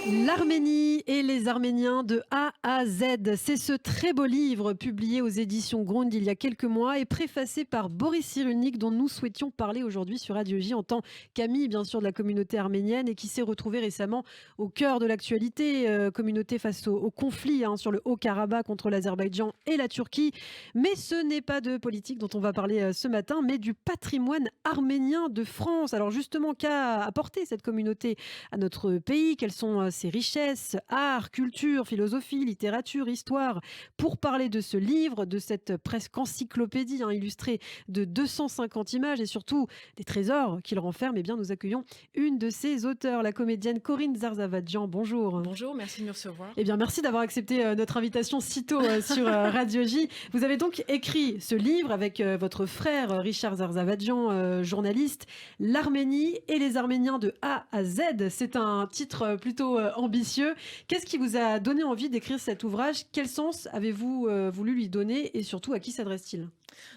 L'Arménie et les Arméniens de A à Z, c'est ce très beau livre publié aux éditions Grund il y a quelques mois et préfacé par Boris Cyrulnik dont nous souhaitions parler aujourd'hui sur Radio J en tant qu'ami bien sûr de la communauté arménienne et qui s'est retrouvé récemment au cœur de l'actualité, communauté face au conflit sur le Haut-Karabakh contre l'Azerbaïdjan et la Turquie. Mais ce n'est pas de politique dont on va parler ce matin, mais du patrimoine arménien de France. Alors justement, qu'a apporté cette communauté à notre pays? Quelles sont ses richesses, art, culture, philosophie, littérature, histoire? Pour parler de ce livre, de cette presque encyclopédie illustrée de 250 images et surtout des trésors qu'il renferme, eh bien, nous accueillons une de ses auteurs, la comédienne Corinne Zarzavadjian. Bonjour. Bonjour, merci de me recevoir. Eh bien, merci d'avoir accepté notre invitation si tôt sur Radio J. Vous avez donc écrit ce livre avec votre frère Richard Zarzavadjian, journaliste, L'Arménie et les Arméniens de A à Z. C'est un titre plutôt ambitieux. Qu'est-ce qui vous a donné envie d'écrire cet ouvrage? Quel sens avez-vous voulu lui donner et surtout à qui s'adresse-t-il?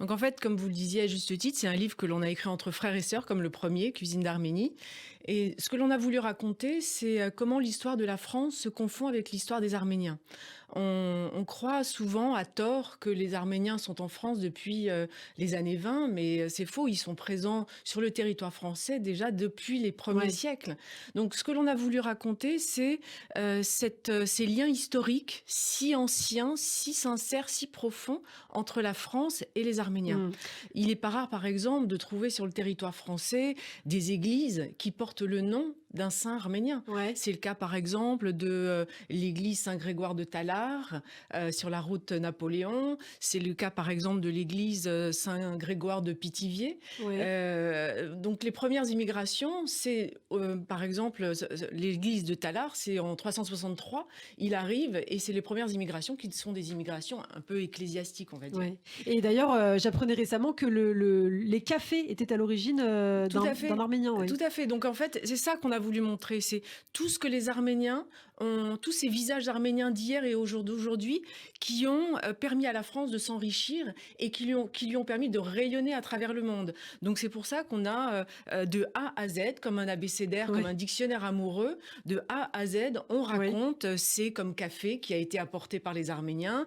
Donc en fait, comme vous le disiez à juste titre, c'est un livre que l'on a écrit entre frères et sœurs, comme le premier, Cuisine d'Arménie. Et ce que l'on a voulu raconter, c'est comment l'histoire de la France se confond avec l'histoire des Arméniens. On croit souvent à tort que les Arméniens sont en France depuis les années 20, mais c'est faux, ils sont présents sur le territoire français déjà depuis les premiers siècles. Donc ce que l'on a voulu raconter, c'est ces liens historiques si anciens, si sincères, si profonds entre la France et les Arméniens. Il n'est pas rare, par exemple, de trouver sur le territoire français des églises qui portent le nom d'un saint arménien. C'est le cas, par exemple, de l'église Saint-Grégoire de Tallard, sur la route Napoléon. C'est le cas, par exemple, de l'église Saint-Grégoire de Pithiviers. Donc, les premières immigrations, c'est, par exemple, l'église de Tallard, c'est en 363. Il arrive, et c'est les premières immigrations qui sont des immigrations un peu ecclésiastiques, on va dire. Et d'ailleurs, j'apprenais récemment que les cafés étaient à l'origine d'un Arménien. Tout à fait. Donc, en fait, c'est ça qu'on a voulu montrer, c'est tout ce que les Arméniens ont, tous ces visages arméniens d'hier et d'aujourd'hui qui ont permis à la France de s'enrichir et qui lui ont permis de rayonner à travers le monde. Donc c'est pour ça qu'on a de A à Z, comme un abécédaire, comme un dictionnaire amoureux, de A à Z, on raconte c'est comme café qui a été apporté par les Arméniens,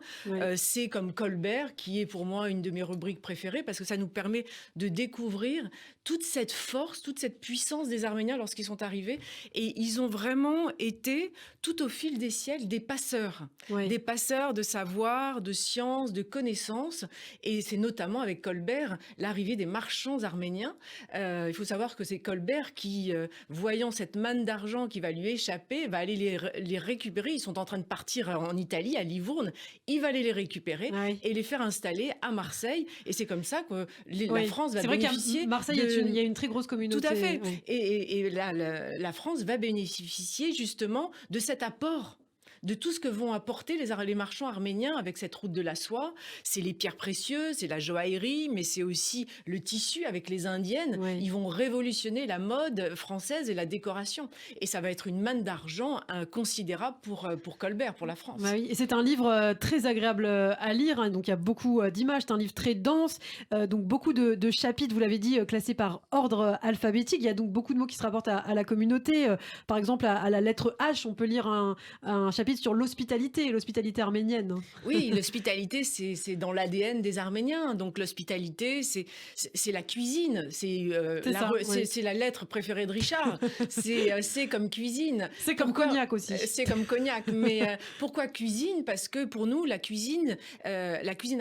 c'est comme Colbert, qui est pour moi une de mes rubriques préférées, parce que ça nous permet de découvrir toute cette force, toute cette puissance des Arméniens lorsqu'ils sont arrivés. Et ils ont vraiment été, tout au fil des siècles, des passeurs de savoir, de science, de connaissances. Et c'est notamment avec Colbert l'arrivée des marchands arméniens. Il faut savoir que c'est Colbert qui, voyant cette manne d'argent qui va lui échapper, va aller les récupérer. Ils sont en train de partir en Italie, à Livourne. Il va aller les récupérer et les faire installer à Marseille. Et c'est comme ça que la France va bénéficier. C'est vrai qu'à Marseille, il y a une très grosse communauté. Tout à fait. Et là, la France va bénéficier justement de cet apport, de tout ce que vont apporter les marchands arméniens avec cette route de la soie. C'est les pierres précieuses, c'est la joaillerie, mais c'est aussi le tissu avec les Indiennes. Ils vont révolutionner la mode française et la décoration. Et ça va être une manne d'argent considérable pour Colbert, pour la France. Et c'est un livre très agréable à lire. Donc il y a beaucoup d'images. C'est un livre très dense. Donc beaucoup de chapitres, vous l'avez dit, classés par ordre alphabétique. Il y a donc beaucoup de mots qui se rapportent à la communauté. Par exemple, à la lettre H, on peut lire un chapitre sur l'hospitalité arménienne. Oui, l'hospitalité, c'est dans l'ADN des Arméniens. Donc l'hospitalité, c'est la cuisine. C'est la lettre préférée de Richard. C'est comme cuisine. C'est comme cognac aussi. C'est comme cognac. Mais pourquoi cuisine? Parce que pour nous, la cuisine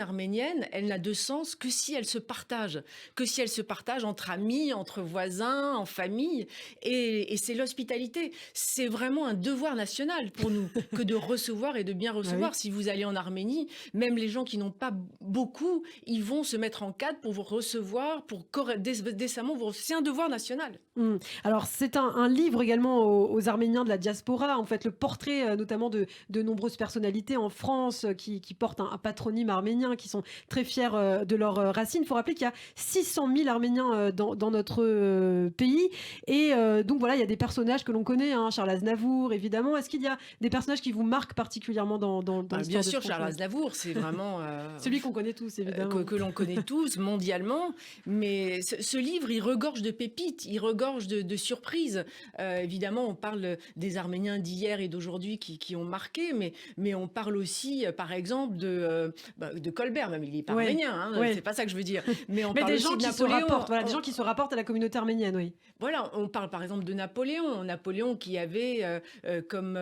arménienne, elle n'a de sens que si elle se partage. Que si elle se partage entre amis, entre voisins, en famille. Et c'est l'hospitalité. C'est vraiment un devoir national pour nous que de recevoir et de bien recevoir. Si vous allez en Arménie, même les gens qui n'ont pas beaucoup, ils vont se mettre en cadre pour vous recevoir, pour décemment vous. C'est un devoir national. Alors c'est un livre également aux Arméniens de la diaspora, en fait le portrait notamment de nombreuses personnalités en France qui portent un patronyme arménien, qui sont très fiers de leurs racines. Il faut rappeler qu'il y a 600 000 Arméniens dans notre pays et donc voilà, il y a des personnages que l'on connaît, Charles Aznavour évidemment. Est-ce qu'il y a des personnages qui vous marquent particulièrement dans l'histoire Bien de sûr, France? Charles Aznavour, c'est vraiment... celui qu'on connaît tous, évidemment. Que l'on connaît tous, mondialement. Mais ce livre, il regorge de pépites, il regorge regorge de surprises. Évidemment, on parle des Arméniens d'hier et d'aujourd'hui qui ont marqué, mais on parle aussi, par exemple, de Colbert, même il n'est pas arménien, hein, c'est pas ça que je veux dire. Mais on parle des aussi gens de qui Napoléon. se rapportent, voilà, des gens qui se rapportent à la communauté arménienne, oui. Voilà, on parle par exemple de Napoléon. Napoléon qui avait comme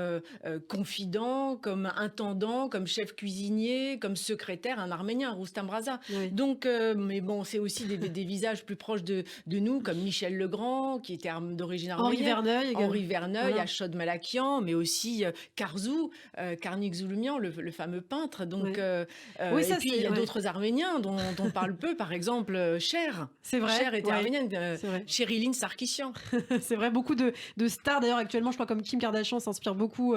confident, comme intendant, comme chef cuisinier, comme secrétaire un Arménien, Roustam Raza. Oui. Donc, mais bon, c'est aussi des visages plus proches de nous, comme Michel Legrand, qui était d'origine arménienne. Henri Verneuil, voilà. Achod Malakian, mais aussi Karzou, Karnik Zouloumian, le fameux peintre. Donc, oui, et puis il y a d'autres Arméniens dont on parle peu, par exemple Cher. C'est vrai. Cher était arménienne. Chériline Sarkissian. C'est vrai, beaucoup de stars d'ailleurs actuellement, je crois comme Kim Kardashian s'inspire beaucoup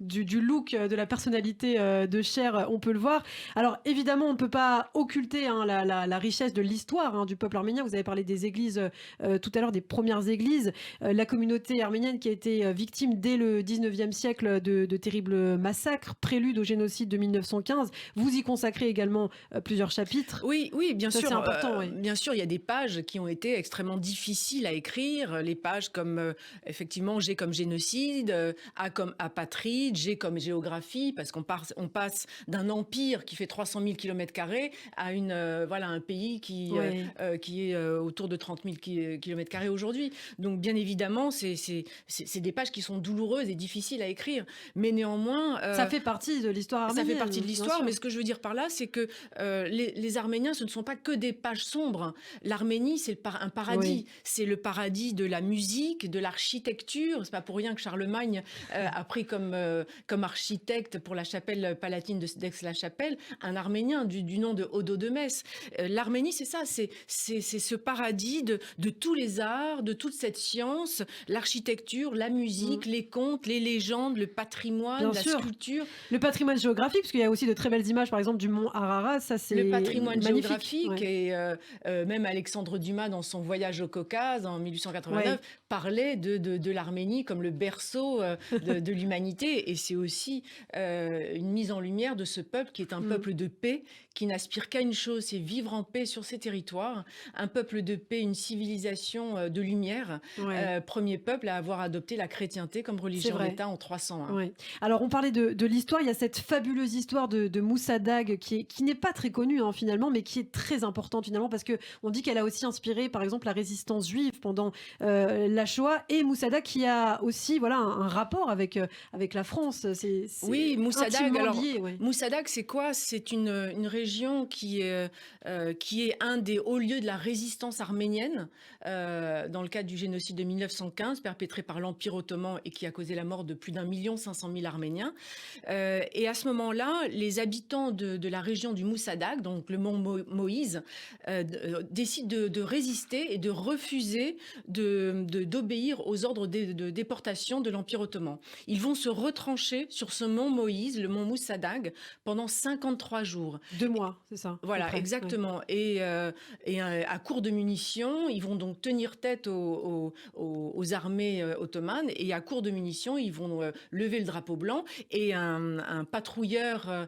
du look, de la personnalité de Cher, on peut le voir. Alors évidemment, on ne peut pas occulter la richesse de l'histoire du peuple arménien. Vous avez parlé des églises tout à l'heure, des premières églises. La communauté arménienne qui a été victime dès le 19e siècle de terribles massacres, prélude au génocide de 1915. Vous y consacrez également plusieurs chapitres. Oui, bien sûr. C'est important, oui. Bien sûr, il y a des pages qui ont été extrêmement difficiles à écrire. Les pages comme, effectivement, G comme génocide, A comme apatride, G comme géographie, parce qu'on passe d'un empire qui fait 300 000 km² à un pays qui est autour de 30 000 km² aujourd'hui. Donc, bien évidemment, c'est des pages qui sont douloureuses et difficiles à écrire. Mais néanmoins... ça fait partie de l'histoire arménienne. Ça fait partie de l'histoire, mais ce que je veux dire par là, c'est que les Arméniens, ce ne sont pas que des pages sombres. L'Arménie, c'est un paradis. C'est le paradis de la musique, de l'architecture. C'est pas pour rien que Charlemagne a pris comme architecte pour la chapelle palatine d'Aix-la-Chapelle un Arménien du nom de Odo de Metz. L'Arménie, c'est ça, c'est ce paradis de tous les arts, de toute cette science, l'architecture, la musique, les contes, les légendes, le patrimoine, la sculpture. Le patrimoine géographique, parce qu'il y a aussi de très belles images, par exemple, du mont Ararat. Ça, c'est le patrimoine magnifique. Géographique. Et même Alexandre Dumas, dans son voyage au Caucase en 1889, parlait de l'Arménie comme le berceau de l'humanité. Et c'est aussi une mise en lumière de ce peuple qui est un peuple de paix, qui n'aspire qu'à une chose, c'est vivre en paix sur ses territoires. Un peuple de paix, une civilisation de lumière. Premier peuple à avoir adopté la chrétienté comme religion d'État en 301. Alors, on parlait de l'histoire. Il y a cette fabuleuse histoire de Moussa Dag qui n'est pas très connue finalement, mais qui est très importante finalement parce qu'on dit qu'elle a aussi inspiré par exemple la résistance juive pendant la Shoah, et Moussa Dag qui a aussi un rapport avec la France. Oui, Moussa Dag. Alors, lié, Moussa Dag, c'est quoi? C'est une région qui est un des hauts lieux de la résistance arménienne dans le cadre du génocide de 1915 perpétré par l'Empire ottoman et qui a causé la mort de plus d'1 500 000 Arméniens. Et à ce moment-là, les habitants de la région du Moussa Dag, donc le mont Moïse, décident de résister et de refuser d'obéir aux ordres de déportation de l'Empire ottoman. Ils vont se retrancher sur ce mont Moïse, le mont Moussa Dag, pendant 53 jours. 2 mois, c'est ça. Voilà, exactement. Et à court de munitions, ils vont donc tenir tête aux armées ottomanes, et à court de munitions, ils vont lever le drapeau blanc, et un patrouilleur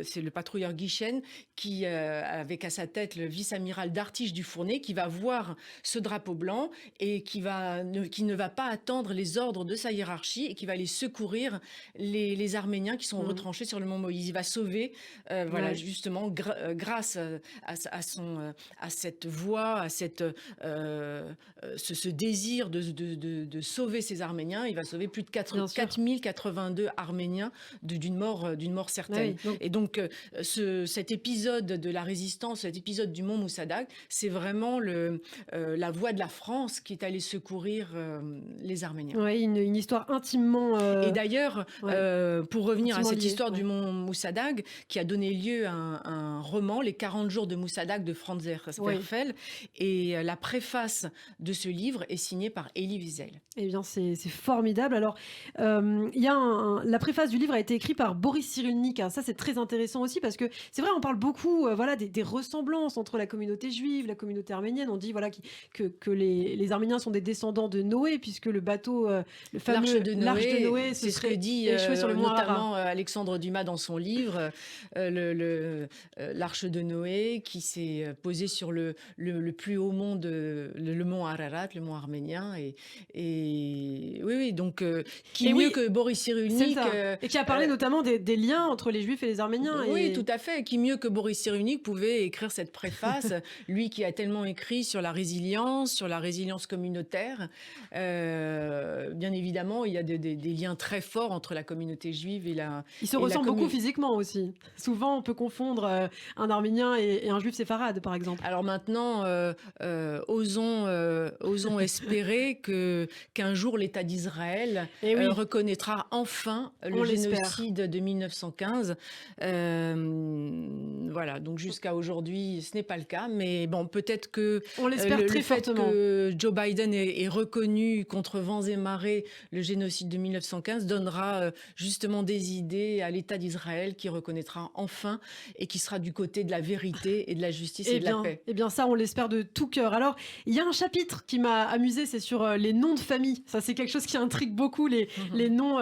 c'est le patrouilleur Guichen, qui avec à sa tête le vice-amiral d'Artiche du Fournet, qui va voir ce drapeau blanc et qui ne va pas attendre les ordres de sa hiérarchie et qui va aller secourir les Arméniens qui sont retranchés sur le mont Moïse. Il va sauver, justement, grâce à cette voix, à ce désir de sauver ces Arméniens. Il va sauver plus de 4082 Arméniens d'une mort certaine. Et donc, cet épisode de la résistance, cet épisode du mont Moussa Dag, c'est vraiment la voix de la France qui est allée secourir les Arméniens. Oui, une histoire intimement... Et d'ailleurs, pour revenir à cette histoire du mont Moussa Dag, qui a donné lieu à un roman, Les 40 jours de Moussa Dag de Franz Werfel, et la préface de ce livre est signée par Elie Wiesel. Eh bien, c'est formidable. Alors, la préface du livre a été écrite par Boris Cyrulnik. Ça, c'est très intéressant aussi parce que c'est vrai, on parle beaucoup des ressemblances entre la communauté juive, la communauté arménienne. On dit que les Arméniens sont des descendants de Noé, puisque le bateau, le fameux L'Arche de Noé, se c'est ce que serait dit échoué sur le mont Ararat. notamment Alexandre Dumas dans son livre, l'Arche de Noé qui s'est posée sur le plus haut mont, le mont Ararat, le mont arménien. Et oui, donc qui Et mieux oui, que Boris c'est Cyrulnik ça. Et qui a parlé notamment des liens entre les Juifs et les Arméniens. oui, Et tout à fait. Qui mieux que Boris Cyrulnik pouvait écrire cette préface, lui qui a tellement écrit sur la résilience communautaire. Bien évidemment, il y a des liens très forts entre la communauté juive et la ils se et la ressemblent beaucoup commu- physiquement aussi. Souvent, on peut confondre un Arménien et un Juif séfarade, par exemple. Alors maintenant, osons espérer qu'un jour l'État d'Israël Et oui, reconnaîtra enfin on le l'espère. génocide de 1915. Voilà, donc jusqu'à aujourd'hui, ce n'est pas le cas, mais bon, peut-être que On l'espère le très fait fortement. que Joe Biden ait reconnu contre vents et marées le génocide de 1915 donnera justement des idées à l'État d'Israël qui reconnaîtra enfin et qui sera du côté de la vérité et de la justice et de la paix. Eh bien ça, on l'espère de tout cœur. Alors, il y a un chapitre qui m'a amusé, c'est sur les noms de famille. Ça, c'est quelque chose qui intrigue beaucoup les noms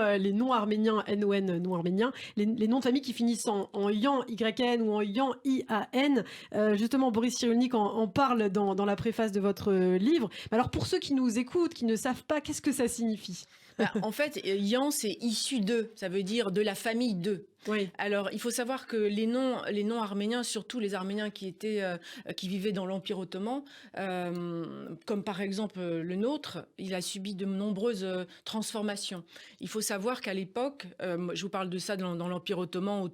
arméniens, NON, noms arméniens, les noms de famille qui finissent en Yan, YN ou en Yan, IAN. Justement, Boris Cyrulnik en parle dans la préface de votre livre. Mais alors, pour ceux qui nous écoutent, qui ne savent pas, qu'est-ce que ça signifie? En fait, Yan, c'est issu de, ça veut dire de la famille de. Oui. Alors, il faut savoir que les noms arméniens, surtout les Arméniens qui vivaient dans l'Empire ottoman, comme par exemple le nôtre, il a subi de nombreuses transformations. Il faut savoir qu'à l'époque, je vous parle de ça dans l'Empire ottoman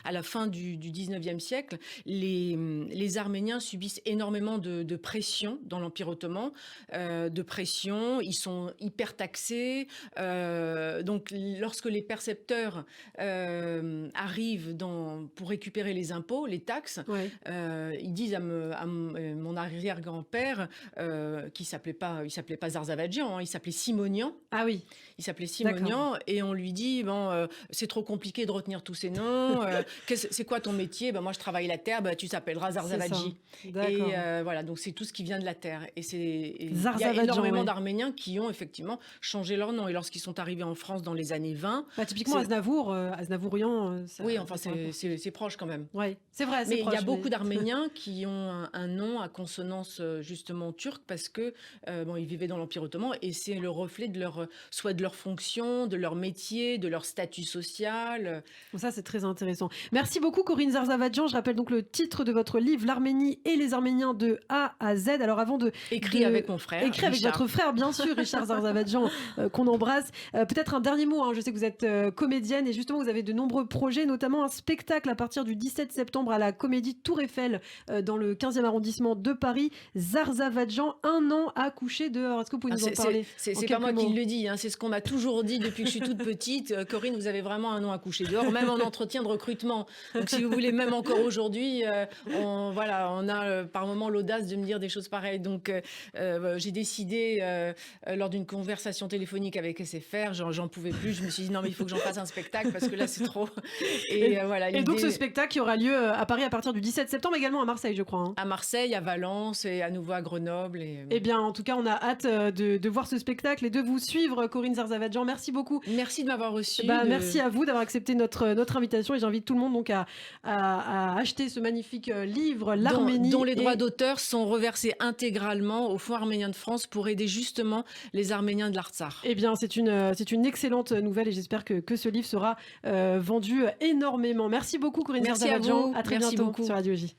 à la fin du 19e siècle, les Arméniens subissent énormément de pression dans l'Empire ottoman, de pression, ils sont hyper taxés. Donc, lorsque les percepteurs arrivent pour récupérer les impôts, les taxes, Ouais. ils disent à mon arrière-grand-père, il s'appelait pas Zarzavadjian, il s'appelait Simonian. Ah oui. Il s'appelait Simonian et on lui dit c'est trop compliqué de retenir tous ces noms. C'est quoi ton métier? Moi je travaille la terre. Tu t'appelleras Zarzavadji. D'accord. Et voilà, donc c'est tout ce qui vient de la terre. Et il y a Zarzavadjian, énormément ouais. d'Arméniens qui ont effectivement changé leur nom. Et lorsqu'ils sont arrivés en France dans les années 20, Typiquement, c'est- Aznavour, Aznavourian. oui, enfin c'est proche quand même. Ouais, c'est vrai, c'est Mais il y a proche, beaucoup d'Arméniens qui ont un nom à consonance justement turque parce que ils vivaient dans l'Empire ottoman et c'est le reflet soit de leur fonction, de leur métier, de leur statut social. Bon, ça, c'est très intéressant. Merci beaucoup, Corinne Zarzavadjian. Je rappelle donc le titre de votre livre, L'Arménie et les Arméniens de A à Z. Alors, avant Écrit avec mon frère. Écrit avec Richard. votre frère, bien sûr, Richard Zarzavadjian, qu'on embrasse. Peut-être un dernier mot. Je sais que vous êtes comédienne et justement, vous avez de nombreux projets, notamment un spectacle à partir du 17 septembre à la Comédie Tour Eiffel dans le 15e arrondissement de Paris. Zarzavadjian, 1 an à coucher dehors. Est-ce que vous pouvez nous en parler? C'est pas moi qui le dis, c'est ce qu'on m'a toujours dit depuis que je suis toute petite. Corinne, vous avez vraiment un nom à coucher dehors, même en entretien de recrutement. Donc si vous voulez, même encore aujourd'hui, on a par moment l'audace de me dire des choses pareilles. Donc j'ai décidé lors d'une conversation téléphonique avec SFR, j'en pouvais plus. Je me suis dit non mais il faut que j'en fasse un spectacle parce que là c'est trop. Et voilà. Et donc ce spectacle qui aura lieu à Paris à partir du 17 septembre, également à Marseille, je crois. À Marseille, à Valence et à nouveau à Grenoble. Eh bien, en tout cas, on a hâte de voir ce spectacle et de vous suivre, Corinne Zarzavadjian. Merci beaucoup. Merci de m'avoir reçu. Merci à vous d'avoir accepté notre invitation et j'invite tout le monde donc à acheter ce magnifique livre, L'Arménie. Dont les droits d'auteur sont reversés intégralement au Fonds arménien de France pour aider justement les Arméniens de l'Artsakh. Eh bien, c'est une excellente nouvelle et j'espère que ce livre sera vendu énormément. Merci beaucoup, Corinne Merci Zarzavadjian. à vous. À très Merci bientôt beaucoup. sur Radio J.